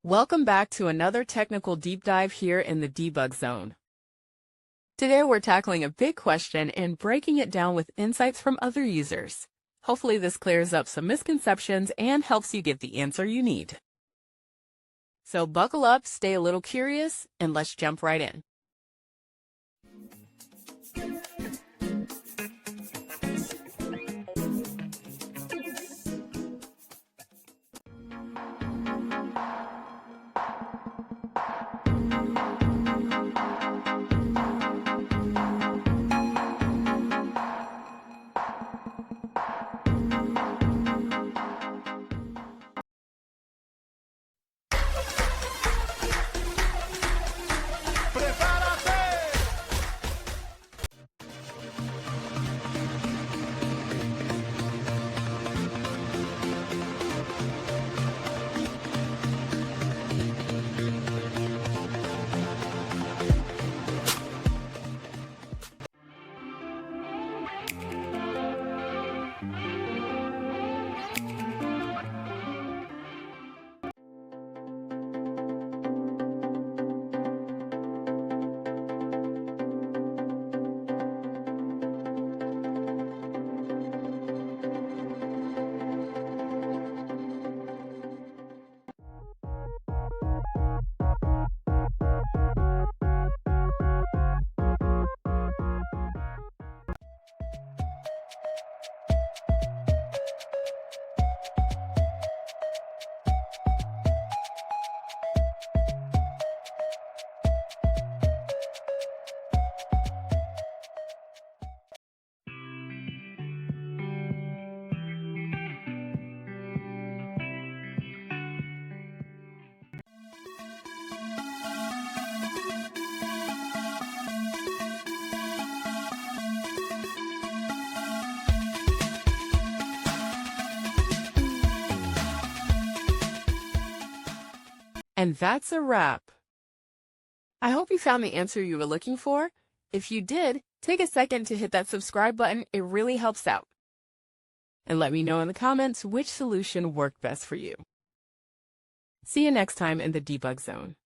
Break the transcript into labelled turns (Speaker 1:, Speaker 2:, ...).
Speaker 1: Welcome back to another technical deep dive here in the debug zone. Today we're tackling a big question and breaking it down with insights from other users. Hopefully this clears up some misconceptions and helps you get the answer you need. So buckle up, stay a little curious, and let's jump right in. And that's a wrap. I hope you found the answer you were looking for. If you did, take a second to hit that subscribe button. It really helps out. And let me know in the comments which solution worked best for you. See you next time in the debug zone.